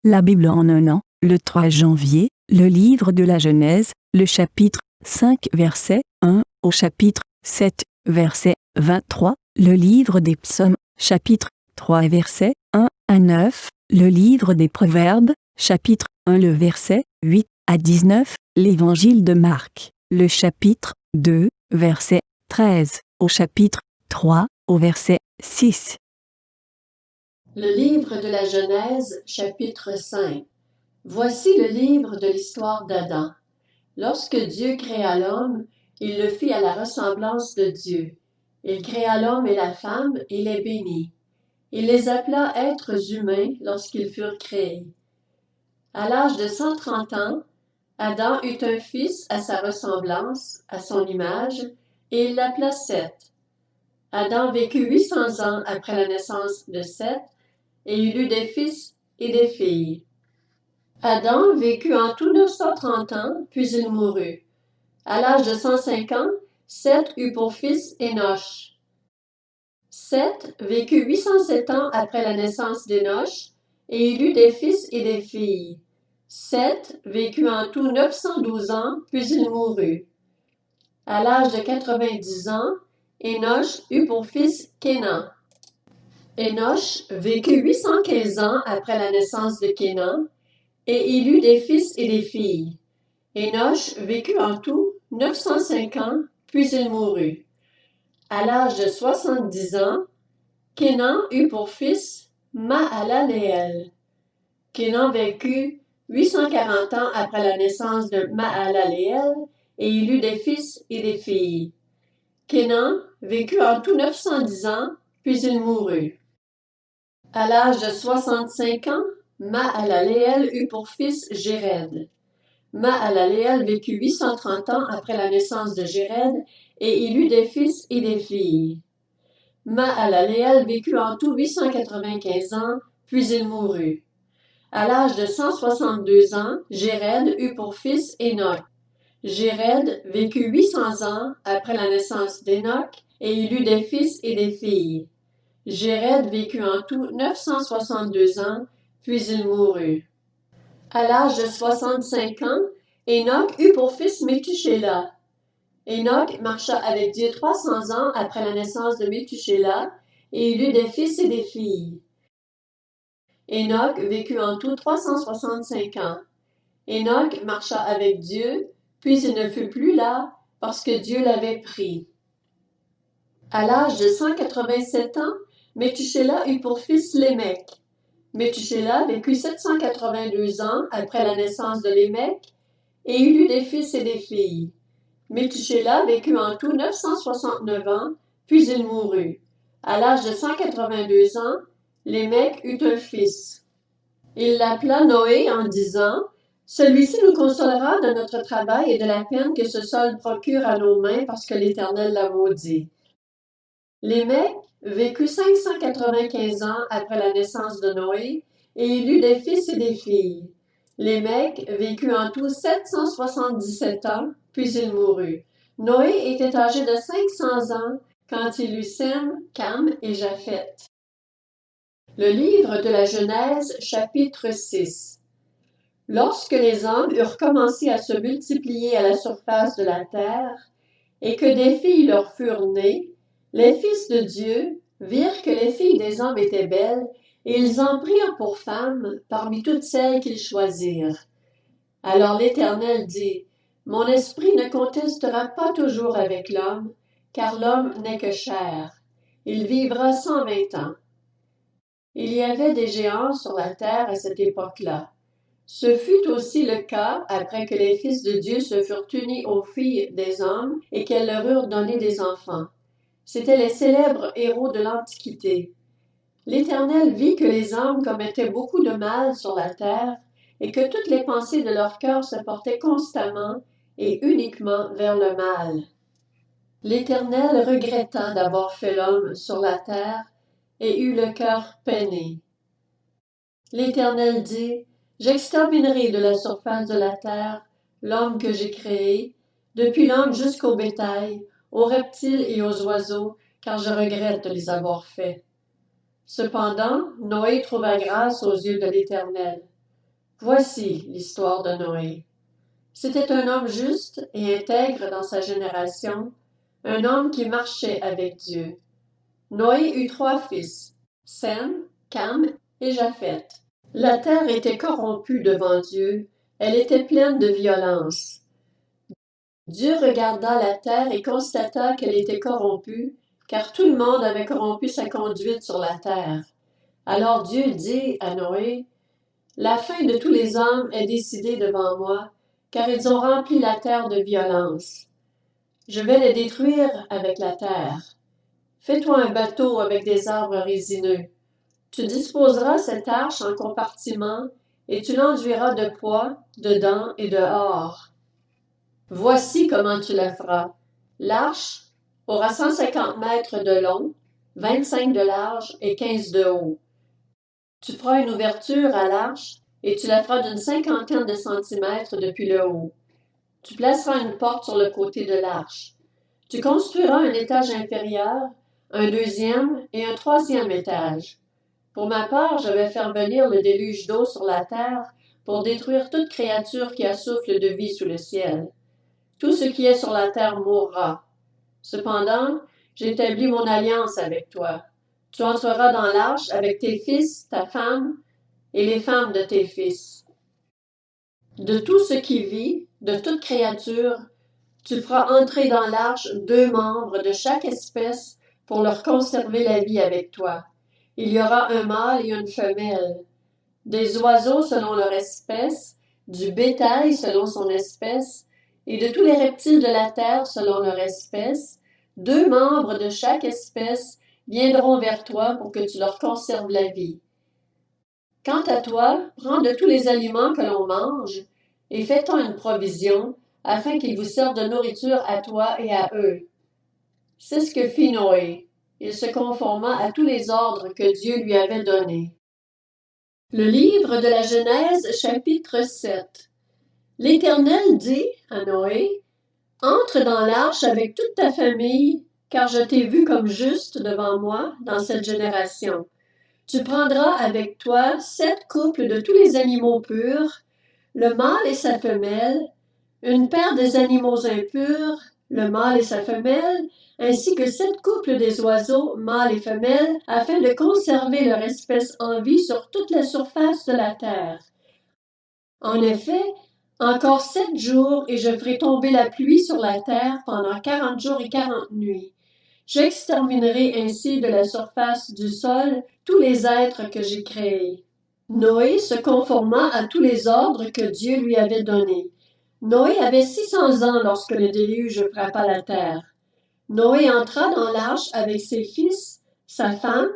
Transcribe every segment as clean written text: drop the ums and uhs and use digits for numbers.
La Bible en un an, le 3 janvier, le livre de la Genèse, le chapitre 5 verset 1 au chapitre 7 verset 23, le livre des Psaumes, chapitre 3 verset 1 à 9, le livre des Proverbes, chapitre 1 le verset 8 à 19, l'évangile de Marc, le chapitre 2, verset 13 au chapitre 3 au verset 6. Le livre de la Genèse, chapitre 5. Voici le livre de l'histoire d'Adam. Lorsque Dieu créa l'homme, il le fit à la ressemblance de Dieu. Il créa l'homme et la femme et les bénit. Il les appela êtres humains lorsqu'ils furent créés. À l'âge de 130 ans, Adam eut un fils à sa ressemblance, à son image, et il l'appela Seth. Adam vécut 800 ans après la naissance de Seth, et il eut des fils et des filles. Adam vécut en tout 930 ans, puis il mourut. À l'âge de 105 ans, Seth eut pour fils Énoch. Seth vécut 807 ans après la naissance d'Énoch, et il eut des fils et des filles. Seth vécut en tout 912 ans, puis il mourut. À l'âge de 90 ans, Énoch eut pour fils Kénan. Énoch vécut 815 ans après la naissance de Kénan, et il eut des fils et des filles. Énoch vécut en tout 905 ans, puis il mourut. À l'âge de 70 ans, Kénan eut pour fils Mahalaleel. Kénan vécut 840 ans après la naissance de Mahalaleel, et il eut des fils et des filles. Kénan vécut en tout 910 ans, puis il mourut. À l'âge de 65 ans, Mahalaleel eut pour fils Jéred. Mahalaleel vécut 830 ans après la naissance de Jéred, et il eut des fils et des filles. Mahalaleel vécut en tout 895 ans, puis il mourut. À l'âge de 162 ans, Jéred eut pour fils Énoch. Jéred vécut 800 ans après la naissance d'Énoch, et il eut des fils et des filles. Jéred vécut en tout 962 ans, puis il mourut. À l'âge de 65 ans, Énoch eut pour fils Métuséla. Énoch marcha avec Dieu 300 ans après la naissance de Métuséla, et il eut des fils et des filles. Énoch vécut en tout 365 ans. Énoch marcha avec Dieu, puis il ne fut plus là, parce que Dieu l'avait pris. À l'âge de 187 ans, Métuséla eut pour fils Lémec. Métuséla vécut 782 ans après la naissance de Lémec, et il eut des fils et des filles. Métuséla vécut en tout 969 ans, puis il mourut. À l'âge de 182 ans, Lémec eut un fils. Il l'appela Noé en disant: « Celui-ci nous consolera de notre travail et de la peine que ce sol procure à nos mains parce que l'Éternel l'a maudit. » Lémec vécut 595 ans après la naissance de Noé, et il eut des fils et des filles. Lémec vécut en tout 777 ans, puis il mourut. Noé était âgé de 500 ans quand il eut Sem, Cam et Japheth. Le livre de la Genèse, chapitre 6. Lorsque les hommes eurent commencé à se multiplier à la surface de la terre, et que des filles leur furent nées, les fils de Dieu virent que les filles des hommes étaient belles, et ils en prirent pour femmes parmi toutes celles qu'ils choisirent. Alors l'Éternel dit: « Mon esprit ne contestera pas toujours avec l'homme, car l'homme n'est que chair. Il vivra 120 ans. » Il y avait des géants sur la terre à cette époque-là. Ce fut aussi le cas après que les fils de Dieu se furent unis aux filles des hommes et qu'elles leur eurent donné des enfants. C'étaient les célèbres héros de l'Antiquité. L'Éternel vit que les hommes commettaient beaucoup de mal sur la terre et que toutes les pensées de leur cœur se portaient constamment et uniquement vers le mal. L'Éternel regretta d'avoir fait l'homme sur la terre et eut le cœur peiné. L'Éternel dit: « J'exterminerai de la surface de la terre l'homme que j'ai créé, depuis l'homme jusqu'au bétail, aux reptiles et aux oiseaux, car je regrette de les avoir faits. » Cependant, Noé trouva grâce aux yeux de l'Éternel. Voici l'histoire de Noé. C'était un homme juste et intègre dans sa génération, un homme qui marchait avec Dieu. Noé eut 3 fils, Sem, Cam et Japheth. La terre était corrompue devant Dieu, elle était pleine de violence. Dieu regarda la terre et constata qu'elle était corrompue, car tout le monde avait corrompu sa conduite sur la terre. Alors Dieu dit à Noé, « La fin de tous les hommes est décidée devant moi, car ils ont rempli la terre de violence. Je vais les détruire avec la terre. Fais-toi un bateau avec des arbres résineux. Tu disposeras cette arche en compartiments, et tu l'enduiras de poids, dedans et dehors. Voici comment tu la feras. L'arche aura 150 mètres de long, 25 de large et 15 de haut. Tu feras une ouverture à l'arche et tu la feras d'une 50aine de centimètres depuis le haut. Tu placeras une porte sur le côté de l'arche. Tu construiras un étage inférieur, un deuxième et un troisième étage. Pour ma part, je vais faire venir le déluge d'eau sur la terre pour détruire toute créature qui a souffle de vie sous le ciel. Tout ce qui est sur la terre mourra. Cependant, j'établis mon alliance avec toi. Tu entreras dans l'arche avec tes fils, ta femme et les femmes de tes fils. De tout ce qui vit, de toute créature, tu feras entrer dans l'arche 2 membres de chaque espèce pour leur conserver la vie avec toi. Il y aura un mâle et une femelle, des oiseaux selon leur espèce, du bétail selon son espèce, et de tous les reptiles de la terre selon leur espèce. 2 membres de chaque espèce viendront vers toi pour que tu leur conserves la vie. Quant à toi, prends de tous les aliments que l'on mange, et fais-en une provision, afin qu'ils vous servent de nourriture à toi et à eux. C'est ce que fit Noé. Il se conforma à tous les ordres que Dieu lui avait donnés. Le livre de la Genèse, chapitre 7. L'Éternel dit à Noé, « Entre dans l'arche avec toute ta famille, car je t'ai vu comme juste devant moi dans cette génération. Tu prendras avec toi 7 couples de tous les animaux purs, le mâle et sa femelle, une paire des animaux impurs, le mâle et sa femelle, ainsi que 7 couples des oiseaux, mâles et femelles, afin de conserver leur espèce en vie sur toute la surface de la terre. En effet, encore 7 jours, et je ferai tomber la pluie sur la terre pendant 40 jours et 40 nuits. J'exterminerai ainsi de la surface du sol tous les êtres que j'ai créés. » Noé se conforma à tous les ordres que Dieu lui avait donnés. Noé avait 600 ans lorsque le déluge frappa la terre. Noé entra dans l'arche avec ses fils, sa femme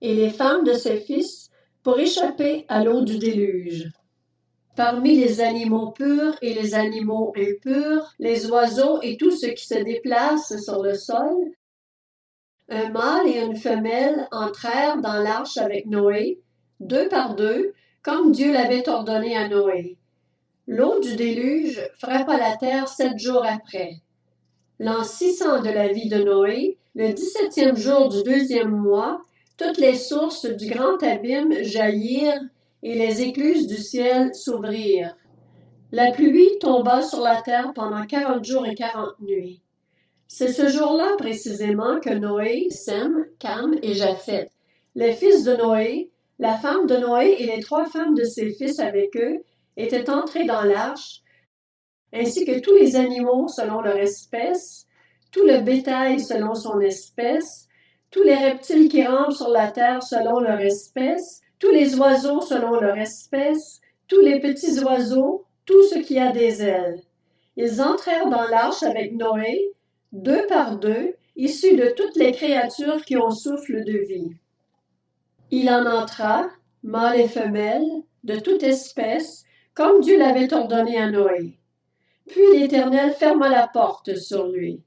et les femmes de ses fils pour échapper à l'eau du déluge. Parmi les animaux purs et les animaux impurs, les oiseaux et tout ce qui se déplace sur le sol, un mâle et une femelle entrèrent dans l'arche avec Noé, 2 par 2, comme Dieu l'avait ordonné à Noé. L'eau du déluge frappa la terre 7 jours après. L'an 600 de la vie de Noé, le 17e jour du 2e mois, toutes les sources du grand abîme jaillirent et les écluses du ciel s'ouvrirent. La pluie tomba sur la terre pendant 40 jours et 40 nuits. C'est ce jour-là précisément que Noé, Sem, Cam et Japheth, les fils de Noé, la femme de Noé et les 3 femmes de ses fils avec eux, étaient entrés dans l'arche, ainsi que tous les animaux selon leur espèce, tout le bétail selon son espèce, tous les reptiles qui rampent sur la terre selon leur espèce, tous les oiseaux selon leur espèce, tous les petits oiseaux, tout ce qui a des ailes. Ils entrèrent dans l'arche avec Noé, 2 par 2, issus de toutes les créatures qui ont souffle de vie. Il en entra, mâle et femelle, de toute espèce, comme Dieu l'avait ordonné à Noé. Puis l'Éternel ferma la porte sur lui.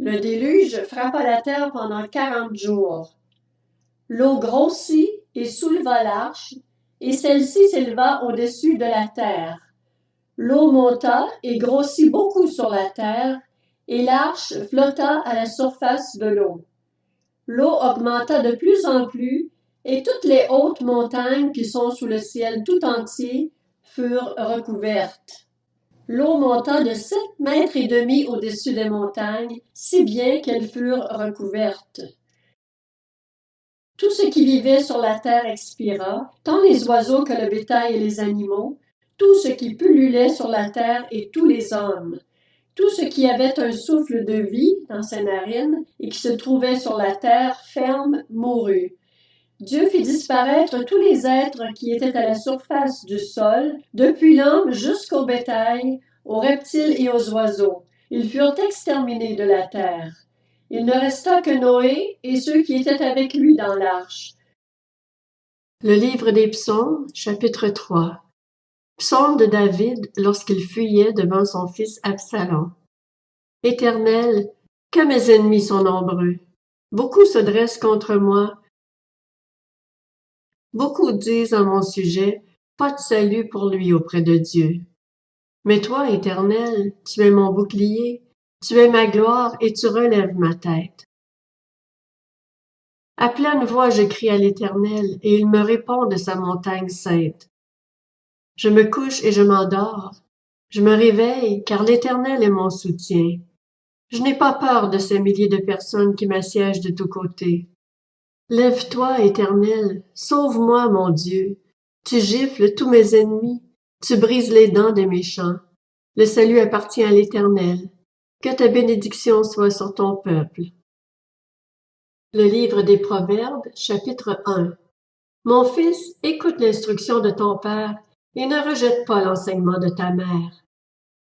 Le déluge frappa la terre pendant 40 jours. L'eau grossit et souleva l'arche, et celle-ci s'éleva au-dessus de la terre. L'eau monta et grossit beaucoup sur la terre, et l'arche flotta à la surface de l'eau. L'eau augmenta de plus en plus, Et toutes les hautes montagnes qui sont sous le ciel tout entier furent recouvertes. L'eau monta de 7 mètres et demi au-dessus des montagnes, si bien qu'elles furent recouvertes. Tout ce qui vivait sur la terre expira, tant les oiseaux que le bétail et les animaux, tout ce qui pullulait sur la terre et tous les hommes. Tout ce qui avait un souffle de vie dans ses narines et qui se trouvait sur la terre ferme mourut. Dieu fit disparaître tous les êtres qui étaient à la surface du sol, depuis l'homme jusqu'au bétail, aux reptiles et aux oiseaux. Ils furent exterminés de la terre. Il ne resta que Noé et ceux qui étaient avec lui dans l'arche. Le livre des Psaumes, chapitre 3. Psaume de David lorsqu'il fuyait devant son fils Absalom. Éternel, que mes ennemis sont nombreux. Beaucoup se dressent contre moi. Beaucoup disent à mon sujet, pas de salut pour lui auprès de Dieu. Mais toi, Éternel, tu es mon bouclier, tu es ma gloire et tu relèves ma tête. À pleine voix, je crie à l'Éternel et il me répond de sa montagne sainte. Je me couche et je m'endors. Je me réveille car l'Éternel est mon soutien. Je n'ai pas peur de ces milliers de personnes qui m'assiègent de tous côtés. Lève-toi, Éternel, sauve-moi, mon Dieu. Tu gifles tous mes ennemis, tu brises les dents des méchants. Le salut appartient à l'Éternel. Que ta bénédiction soit sur ton peuple. Le livre des Proverbes, chapitre 1. Mon fils, écoute l'instruction de ton père et ne rejette pas l'enseignement de ta mère.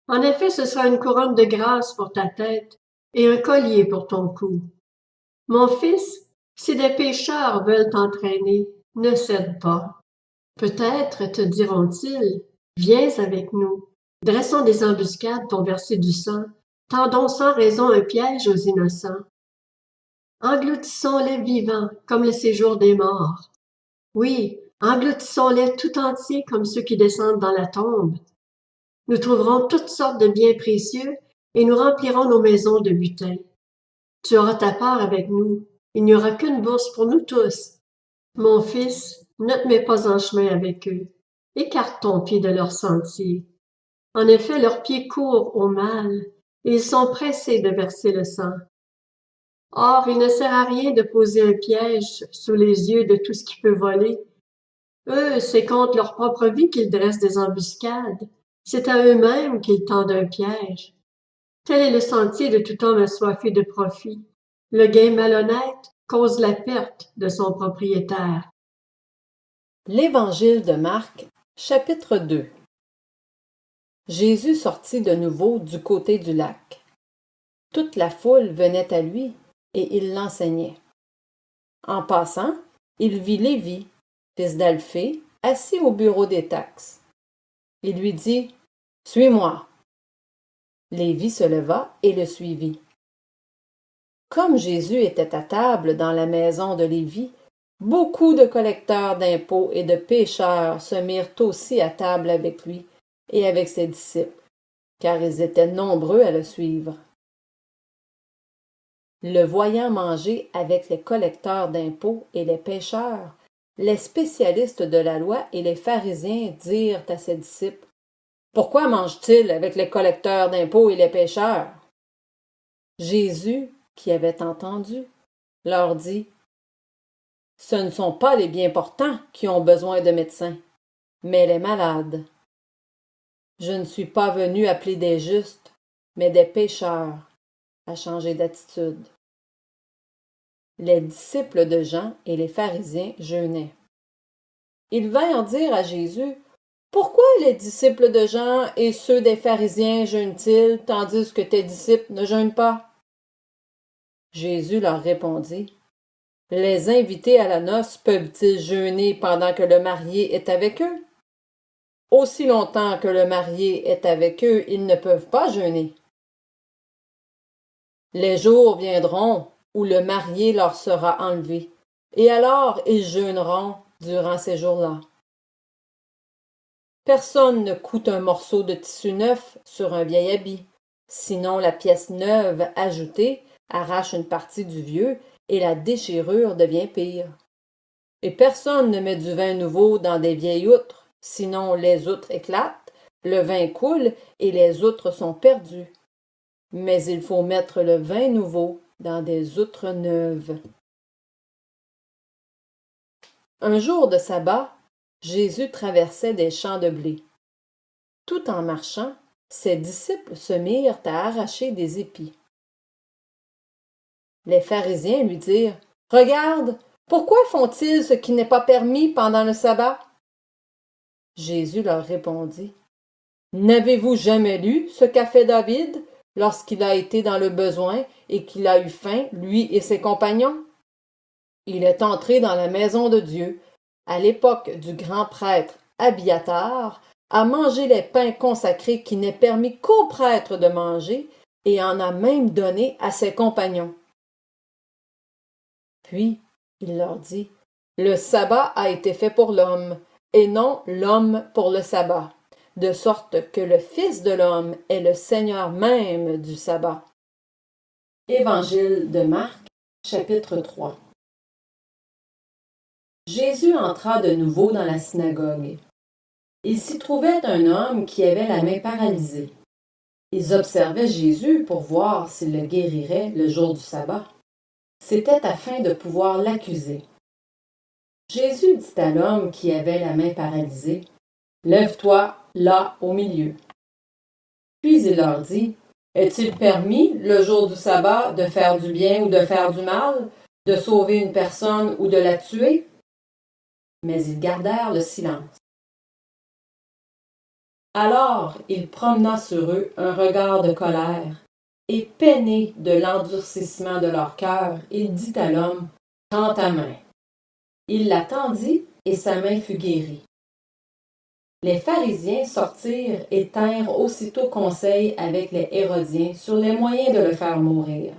En effet, ce sera une couronne de grâce pour ta tête et un collier pour ton cou. Mon fils, si des pécheurs veulent t'entraîner, ne cède pas. Peut-être te diront-ils, viens avec nous, dressons des embuscades pour verser du sang, tendons sans raison un piège aux innocents. Engloutissons-les vivants comme le séjour des morts. Oui, engloutissons-les tout entiers comme ceux qui descendent dans la tombe. Nous trouverons toutes sortes de biens précieux et nous remplirons nos maisons de butin. Tu auras ta part avec nous. Il n'y aura qu'une bourse pour nous tous. Mon fils, ne te mets pas en chemin avec eux. Écarte ton pied de leur sentier. En effet, leurs pieds courent au mal, et ils sont pressés de verser le sang. Or, il ne sert à rien de poser un piège sous les yeux de tout ce qui peut voler. Eux, c'est contre leur propre vie qu'ils dressent des embuscades. C'est à eux-mêmes qu'ils tendent un piège. Tel est le sentier de tout homme assoiffé de profit. Le gain malhonnête cause la perte de son propriétaire. L'Évangile de Marc, chapitre 2. Jésus sortit de nouveau du côté du lac. Toute la foule venait à lui, et il l'enseignait. En passant, il vit Lévi, fils d'Alphée, assis au bureau des taxes. Il lui dit, « Suis-moi. » Lévi se leva et le suivit. Comme Jésus était à table dans la maison de Lévi, beaucoup de collecteurs d'impôts et de pécheurs se mirent aussi à table avec lui et avec ses disciples, car ils étaient nombreux à le suivre. Le voyant manger avec les collecteurs d'impôts et les pécheurs, les spécialistes de la loi et les pharisiens dirent à ses disciples, « Pourquoi mange-t-il avec les collecteurs d'impôts et les pécheurs? » Jésus, qui avait entendu, leur dit, « Ce ne sont pas les bien portants qui ont besoin de médecins, mais les malades. Je ne suis pas venu appeler des justes, mais des pécheurs à changer d'attitude. » Les disciples de Jean et les pharisiens jeûnaient. Ils vinrent dire à Jésus, « Pourquoi les disciples de Jean et ceux des pharisiens jeûnent-ils, tandis que tes disciples ne jeûnent pas? » Jésus leur répondit, « Les invités à la noce peuvent-ils jeûner pendant que le marié est avec eux? Aussi longtemps que le marié est avec eux, ils ne peuvent pas jeûner. Les jours viendront où le marié leur sera enlevé, et alors ils jeûneront durant ces jours-là. Personne ne coud un morceau de tissu neuf sur un vieil habit, sinon la pièce neuve ajoutée arrache une partie du vieux et la déchirure devient pire. Et personne ne met du vin nouveau dans des vieilles outres, sinon les outres éclatent, le vin coule et les outres sont perdues. Mais il faut mettre le vin nouveau dans des outres neuves. Un jour de sabbat, Jésus traversait des champs de blé. Tout en marchant, ses disciples se mirent à arracher des épis. Les pharisiens lui dirent: « Regarde, pourquoi font-ils ce qui n'est pas permis pendant le sabbat? » Jésus leur répondit: « N'avez-vous jamais lu ce qu'a fait David lorsqu'il a été dans le besoin et qu'il a eu faim, lui et ses compagnons? Il est entré dans la maison de Dieu, à l'époque du grand prêtre Abiatar, a mangé les pains consacrés qui n'est permis qu'aux prêtres de manger, et en a même donné à ses compagnons. » Puis il leur dit: « Le sabbat a été fait pour l'homme, et non l'homme pour le sabbat, de sorte que le Fils de l'homme est le Seigneur même du sabbat. » Évangile de Marc, chapitre 3. Jésus entra de nouveau dans la synagogue. Il s'y trouvait un homme qui avait la main paralysée. Ils observaient Jésus pour voir s'il le guérirait le jour du sabbat. C'était afin de pouvoir l'accuser. Jésus dit à l'homme qui avait la main paralysée: « Lève-toi là au milieu. » Puis il leur dit: « Est-il permis, le jour du sabbat, de faire du bien ou de faire du mal, de sauver une personne ou de la tuer? » Mais ils gardèrent le silence. Alors il promena sur eux un regard de colère, et peiné de l'endurcissement de leur cœur, il dit à l'homme: « Tends ta main. » Il la tendit, et sa main fut guérie. Les pharisiens sortirent et tinrent aussitôt conseil avec les Hérodiens sur les moyens de le faire mourir.